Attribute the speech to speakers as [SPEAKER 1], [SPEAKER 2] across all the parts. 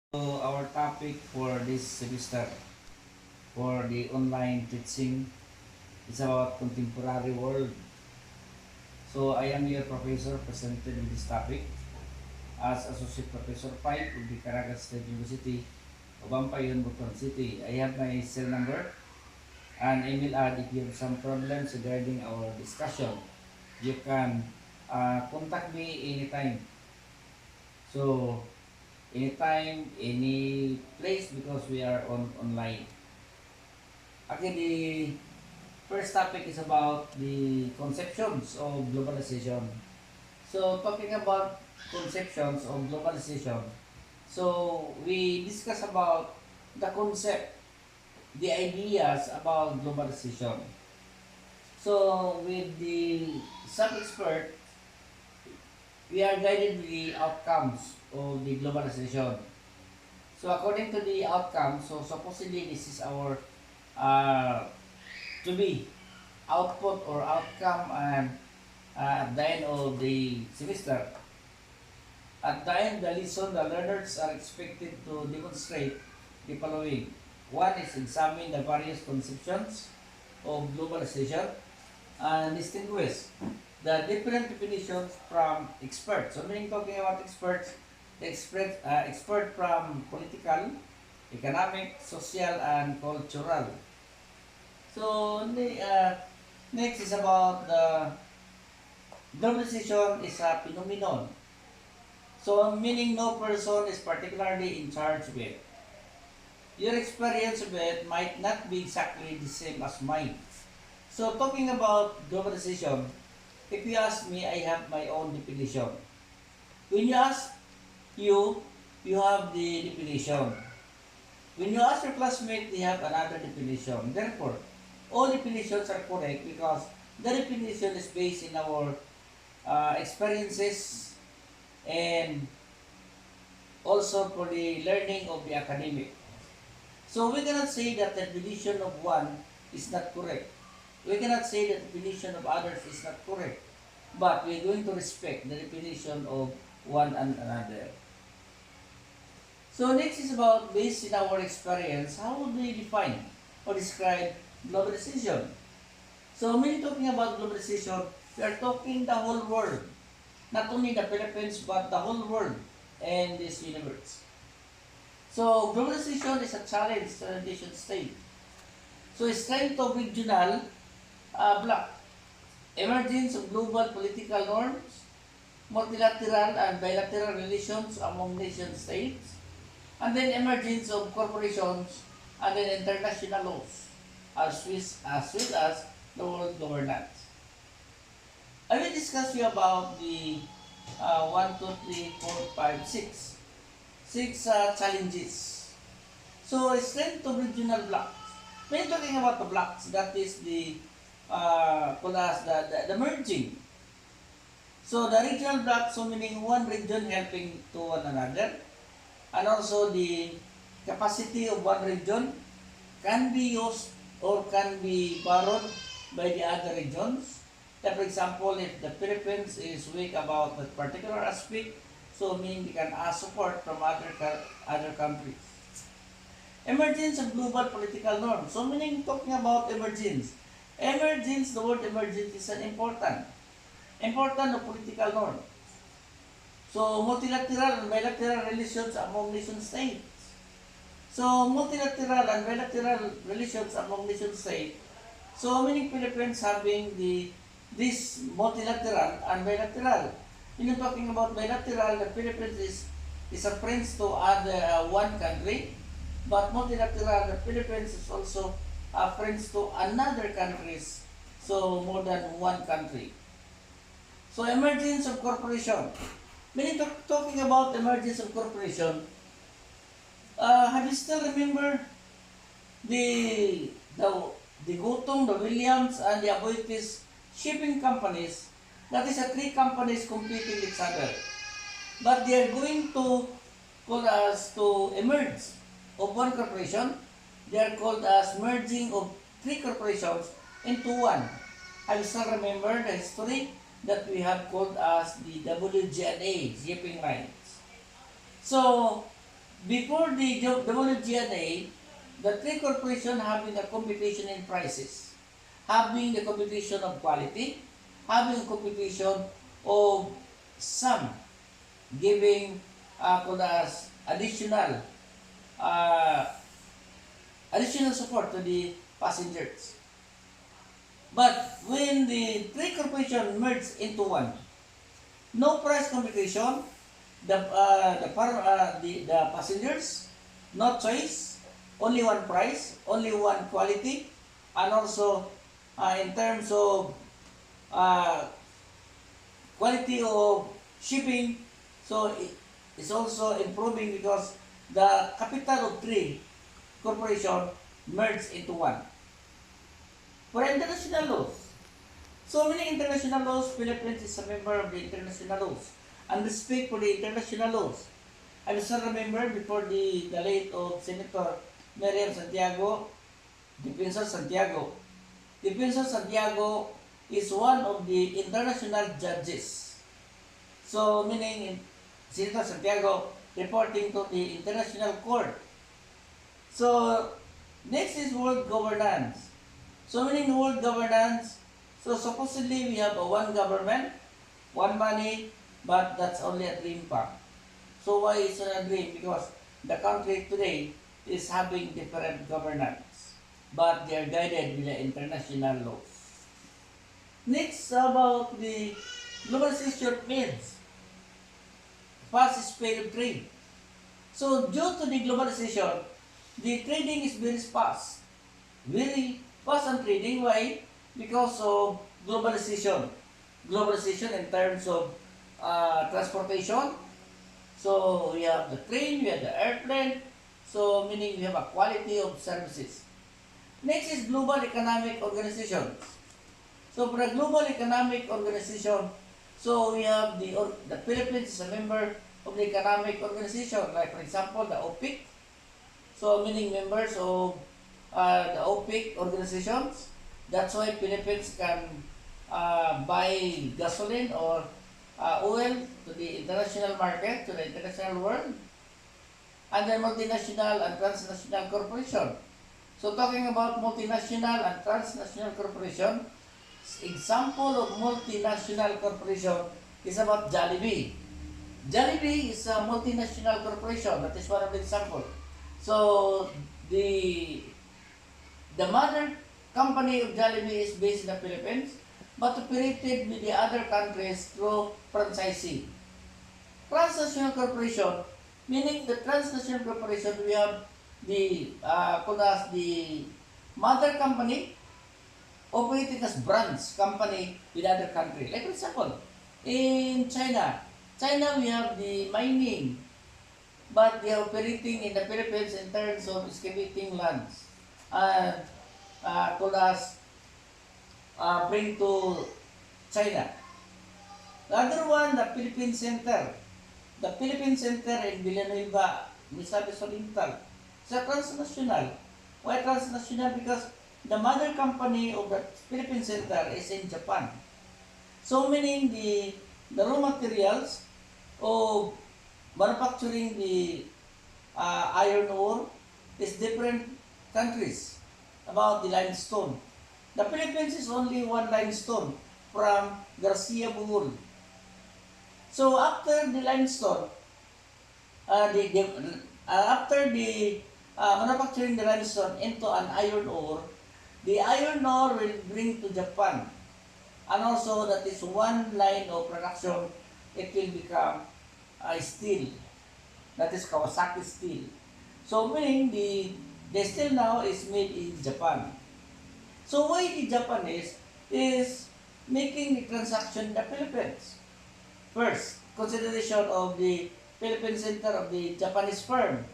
[SPEAKER 1] So our topic for this semester for the online teaching is about contemporary world. So I am your professor presented in this topic as Associate Professor 5 of the Caraga State University of Ampayon, Bukon City. I have my cell number and email ad if you have some problems regarding our discussion. You can contact me anytime. So anytime, any place because we are online. Okay, the first topic is about the conceptions of globalization. So talking about conceptions of globalization, so we discuss about the concept, the ideas about globalization. So with the sub-expert, we are guided with the outcomes of the globalization. So according to the outcome, so supposedly this is our uh, to be output or outcome and at the end of the semester. At the end, the lesson, the learners are expected to demonstrate the following. One is examine the various conceptions of globalization and distinguish the different definitions from experts. So meaning talking about experts, the expert from political, economic, social, and cultural. So next is about the globalization is a phenomenon. So meaning no person is particularly in charge of it. Your experience of it might not be exactly the same as mine. So talking about globalization, if you ask me, I have my own definition. When you ask you, you have the definition. When you ask your classmate, they have another definition. Therefore, all definitions are correct because the definition is based in our experiences and also for the learning of the academic. So we cannot say that the definition of one is not correct. We cannot say that the definition of others is not correct. But we're going to respect the definition of one and another. So next is about based in our experience, how would we define or describe globalization? So when talking about globalization, we are talking the whole world. Not only the Philippines, but the whole world and this universe. So globalization is a challenge to the nation state. So strength of regional bloc, emergence of global political norms, multilateral and bilateral relations among nation states, and then emergence of corporations and then international laws as the world governance. I will discuss you about the 1, 2, 3, 4, 5, 6. Six challenges. So, strength of regional blocks. When talking about the blocks, that is the called as the merging. So, the regional blocks, so meaning one region helping to one another, and also the capacity of one region can be used or can be borrowed by the other regions. Like for example, if the Philippines is weak about that particular aspect, so meaning they can ask support from other countries. Emergence of global political norms. So meaning talking about emergence. Emergence, the word emergence is an important of political norm. So multilateral and bilateral relations among nation states. So multilateral and bilateral relations among nation states. So meaning Philippines having this multilateral and bilateral. When you're talking about bilateral, the Philippines is a friends to other one country, but multilateral, the Philippines is also a friends to another countries, so more than one country. So emergence of corporation. When you're talking about emergence of corporation, have you still remember the the the Gutong, the Williams, and the Aboitiz shipping companies? That is a three companies competing each other. But they are going to call us to emerge of one corporation. They are called as merging of three corporations into one. I still remember the history that we have called as the WGNA shipping lines. So before the WGNA, the three corporations having a competition in prices, having the competition of quality, having competition of some giving called as uh, additional support to the passengers. But when the three corporations merged into one, no price competition, the passengers, no choice, only one price, only one quality, and also in terms of uh, quality of shipping, so it's also improving because the capital of three corporation merged into one. For international laws, so many international laws, Philippines is a member of the international laws and respect for the international laws. I still remember before the late of Senator Miriam Santiago, Defensor Santiago. Defensor Santiago is one of the international judges. So meaning Senator Santiago reporting to the international court. So next is world governance. So meaning world governance, so supposedly we have a one government, one money, but that's only a dream pa. So why is it a dream? Because the country today is having different governance, but they are guided with the international laws. Next about the globalization means fast speed of trade. So due to the globalization, the trading is very fast on trading. Why? Because of globalization. Globalization in terms of transportation. So we have the train, we have the airplane. So meaning we have a quality of services. Next is global economic organization. So for the global economic organization, so we have the Philippines is a member of the economic organization. Like for example, the OPEC. So meaning members of the OPEC organizations. That's why Philippines can buy gasoline or oil to the international market, to the international world, and then multinational and transnational corporation. So talking about multinational and transnational corporation, example of multinational corporation is about Jollibee. Jollibee is a multinational corporation. That is one of the example. So the the mother company of Jollibee is based in the Philippines, but operated with the other countries through franchising. Transnational corporation, meaning the transnational corporation, we have the called as the mother company operating as branch company with other country. Like for example, in China we have the mining, but they are operating in the Philippines in terms of excavating lands and called as bring to China. The other one, the Philippine Center. The Philippine Center in Villanueva, Misamis Oriental. It's a transnational. Why transnational? Because the mother company of the Philippine Center is in Japan. So meaning the raw materials of manufacturing the iron ore is different countries about the limestone. The Philippines is only one limestone from Garcia Bohol. So after the limestone, after the manufacturing the limestone into an iron ore, the iron ore will bring to Japan. And also that is one line of production, it will become steel. That is Kawasaki steel. So meaning the steel now is made in Japan. So why the Japanese is making the transaction in the Philippines? First, consideration of the Philippine Center of the Japanese firm.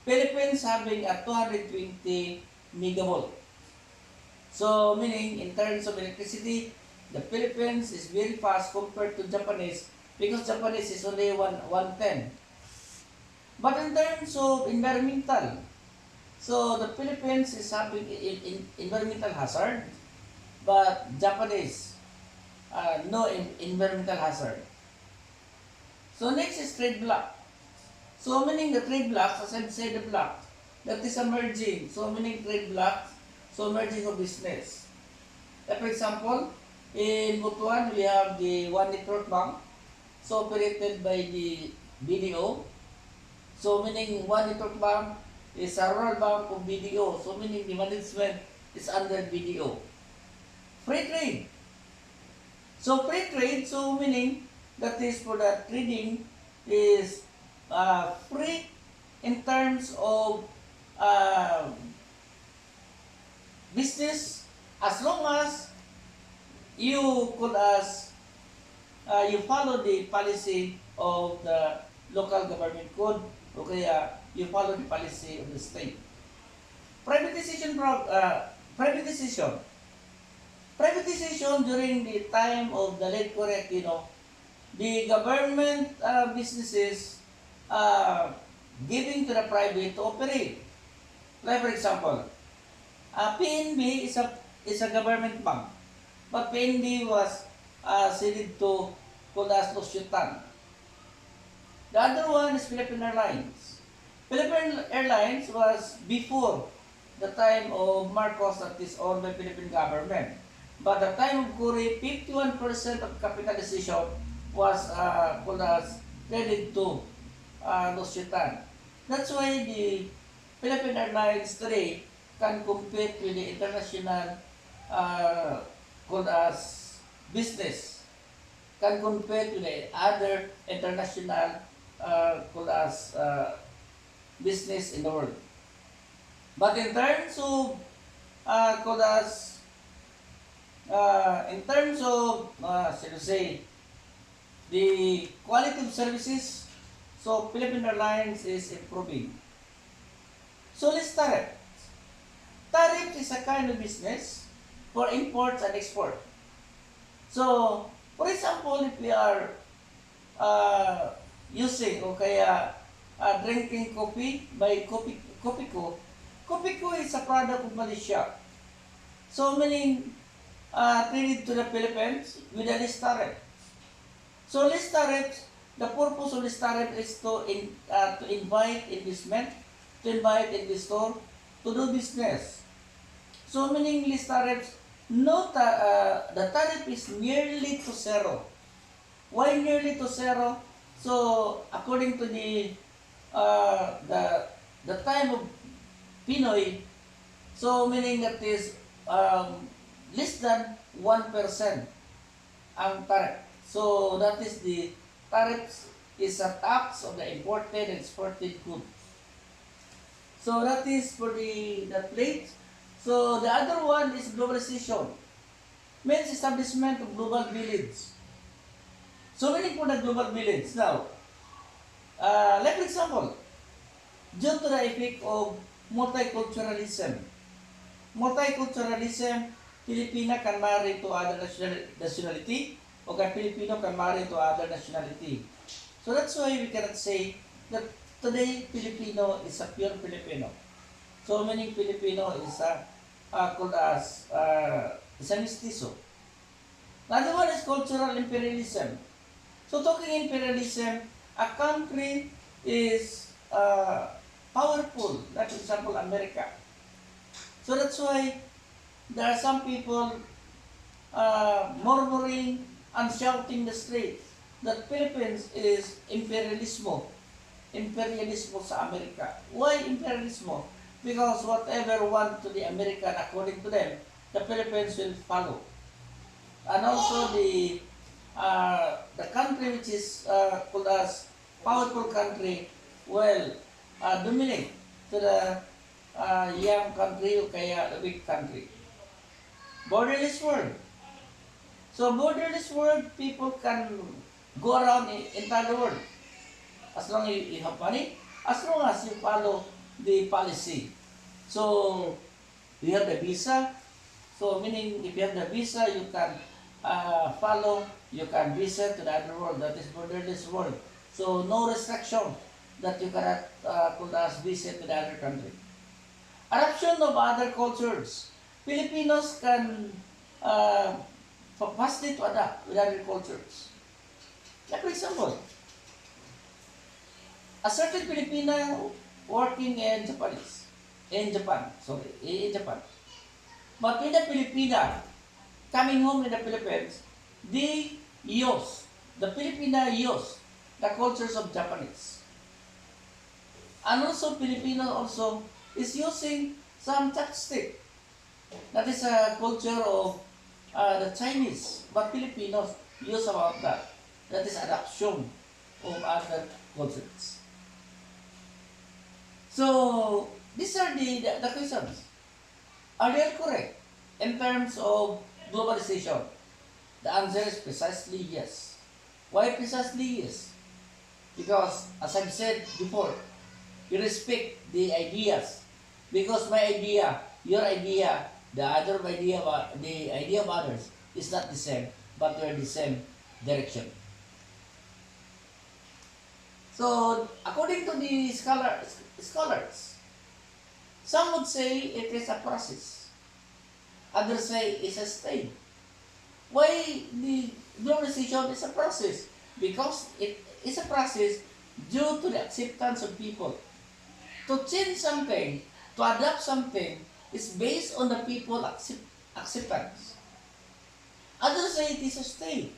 [SPEAKER 1] Philippines having a 220 megavolt. So meaning in terms of electricity, the Philippines is very fast compared to Japanese because Japanese is only 110. But in terms of environmental, so the Philippines is having environmental hazard, but Japanese no environmental hazard. So next is trade block. So meaning the trade blocks, as I've said, the block, that is a merging. So meaning trade blocks, so merging of business. Like for example, in Butuan, we have the One Network Bank, so operated by the BDO. So meaning One Network Bank is a rural bank of BDO. So meaning the management is under BDO. Free trade. So free trade, so meaning that is for the trading is free in terms of uh, business as long as you could as you follow the policy of the local government code o kaya you follow the policy of the state. Privatization, privatization. Privatization during the time of the late Correctino, the government businesses giving to the private to operate. Like for example, PNB is a government bank, but PNB was ceded to Kulas Lusyutan. The other one is Philippine Airlines. Philippine Airlines was before the time of Marcos that is owned by Philippine government. But the time of Cory, 51% of capitalization was credited to Lusyutan. That's why the Philippine Airlines today can compete with the international called as business, can compete with the other international called as business in the world. But in terms of called as in terms of so to say the quality of services, so Philippine Airlines is improving. So let's tariff. Tariff is a kind of business for imports and export. So, for example, if we are using o kaya drinking coffee by Copico, Copico is a product of Malaysia. So, meaning traded to the Philippines with a list tariff. So, list tariffs, the purpose of list tariff is to invite investment, to invite investor to do business. So, meaning list tariffs, the tariff is nearly to zero. Why nearly to zero? So, according to the time of Pinoy, so meaning that is less than 1% ang tariff. So, that is the tariff is a tax of the imported and exported goods. So, that is for the plate. So, the other one is globalization. Means establishment of global village. So, meaning for the global village. Now, like for example, due to the effect of multiculturalism. Multiculturalism, Filipino can marry to other nationality, or Filipino can marry to other nationality. So that's why we cannot say that today Filipino is a pure Filipino. So meaning Filipino is called as is a mestizo. Another one is cultural imperialism. So talking imperialism, a country is powerful, like for example America. So that's why there are some people murmuring and shouting the streets that Philippines is imperialismo. Imperialismo sa Amerika. Why imperialismo? Because whatever want to the American according to them, the Philippines will follow. And also the country which is called as powerful country will dominate to the young country o kaya the weak country. Borderless world. So borderless world, people can go around in entire world as long as you have money, as long as you follow the policy. So you have the visa. So meaning if you have the visa, you can follow, you can visit to the other world. That is borderless world. So no restriction that you cannot could visit to the other country. Adoption of other cultures. Filipinos can fastly to adapt with other cultures. Like for example, A certain Filipino working in Japan. But when the Filipina coming home in the Philippines, they the Filipina use the cultures of Japanese. And also Filipino also is using some chopstick. That is a culture of the Chinese, but Filipinos use about that. That is adoption of other cultures. So these are the questions. Are they correct in terms of globalization? The answer is precisely yes. Why precisely yes? Because as I've said before, you respect the ideas. Because my idea, your idea, the idea of others is not the same, but we're the same direction. So according to the scholars, some would say it is a process. Others say it's a state. Why the globalization is a process? Because it is a process due to the acceptance of people. To change something, to adapt something, is based on the people acceptance. Others say it is a state.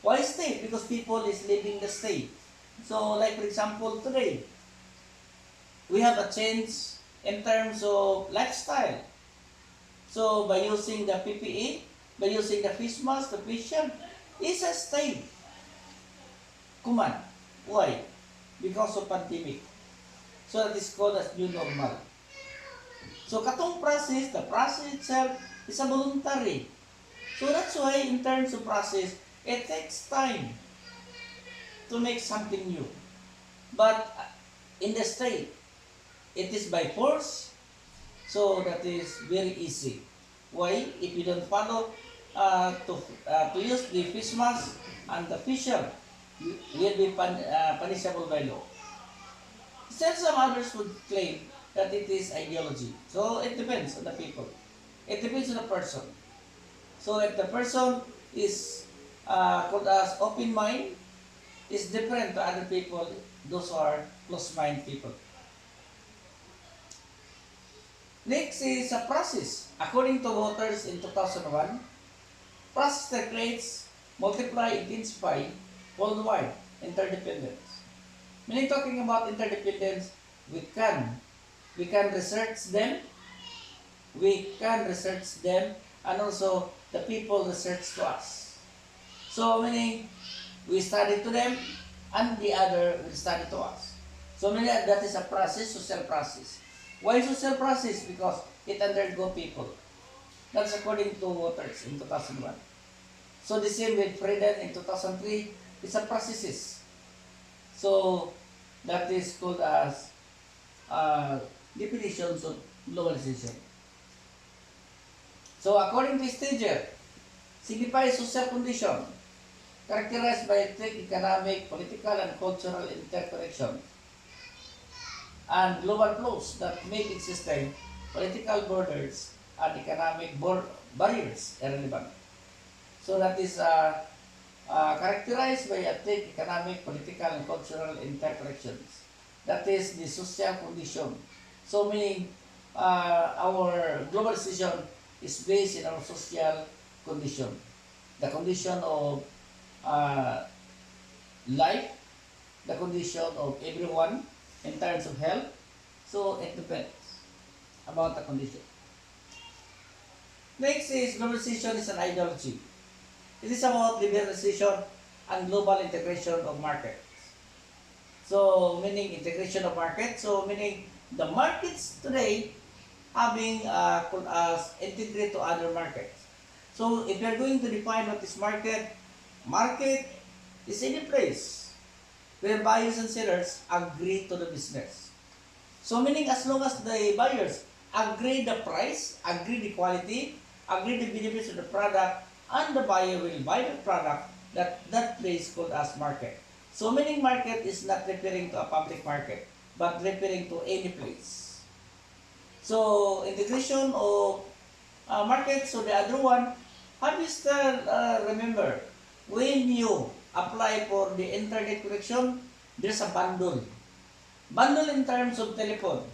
[SPEAKER 1] Why state? Because people is living the state. So like for example today, we have a change in terms of lifestyle. So by using the PPE, by using the face mask, the face shield, it's a state command. Why? Because of pandemic. So that is called as new normal. So katong process, the process itself is a voluntary. So that's why in terms of process, it takes time to make something new. But in the state, it is by force. So that is very easy. Why? If you don't follow to use the face mask and the facial, you will be punishable by law. Still, some others would claim that it is ideology. So it depends on the people. It depends on the person. So if the person is called as open mind, is different to other people. Those are closed mind people. Next is a process. According to Waters in 2001, process that creates, multiply, intensify, worldwide interdependence. Meaning talking about interdependence, we can research them, and also the people research to us. So meaning we study to them, and the other will study to us. So meaning that is a process, social process. Why social process? Because it undergo people. That's according to Waters in 2001. So the same with Frieden in 2003, it's a processes. So that is called as definitions of globalization. So according to Stager, signifies social condition characterized by ethnic, economic, political, and cultural interconnection, and global flows that make existing political borders and economic barriers irrelevant. So that is characterized by ethnic, economic, political, and cultural interconnections. That is the social condition. So meaning our globalization is based in our social condition. The condition of life, the condition of everyone in terms of health. So it depends about the condition. Next is globalization is an ideology. It is about liberalization and global integration of markets. So meaning integration of markets. So meaning the markets today having called as integrate to other markets. So if you are going to define what is market, market is any place where buyers and sellers agree to the business. So meaning as long as the buyers agree the price, agree the quality, agree the benefits of the product, and the buyer will buy the product, that place called as market. So meaning market is not referring to a public market, but referring to any place. So integration of market, so the other one, have you still remember, when you apply for the internet connection, there's a bundle. Bundle in terms of telephone.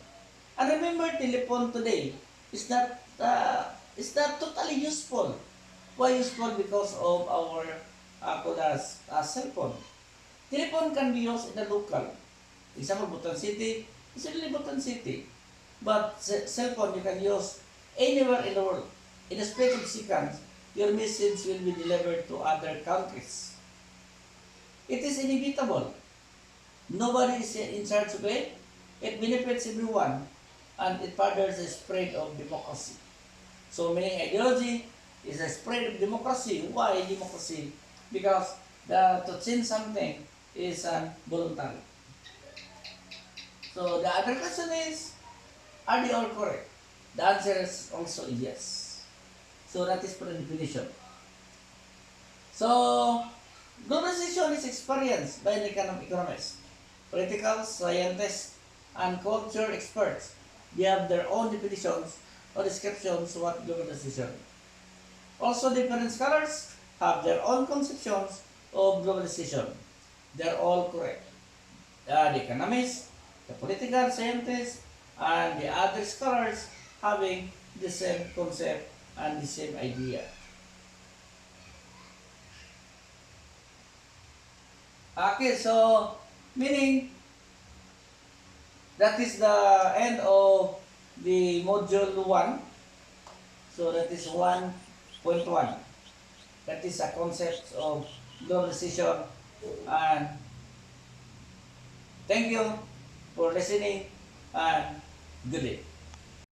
[SPEAKER 1] And remember, telephone today is not totally useful. Why useful? Because of our called as cell phone. Telephone can be used in a local. Example, Butan City is only Butan City. But cell phone you can use anywhere in the world. In a space of seconds, your message will be delivered to other countries. It is inevitable. Nobody is in charge of it. It benefits everyone and it furthers the spread of democracy. So meaning ideology is a spread of democracy. Why democracy? Because to change something is voluntary. So the other question is, are they all correct? The answer is also yes. So that is for the definition. So globalization is experienced by an economist, political scientists, and culture experts. They have their own definitions or descriptions of what globalization. Also, different scholars have their own conceptions of globalization. They're all correct. The economists, the political scientists, and the other scholars having the same concept and the same idea. Okay, so meaning that is the end of the module 1. So that is 1.1. That is a concept of globalization. And thank you for listening and good day.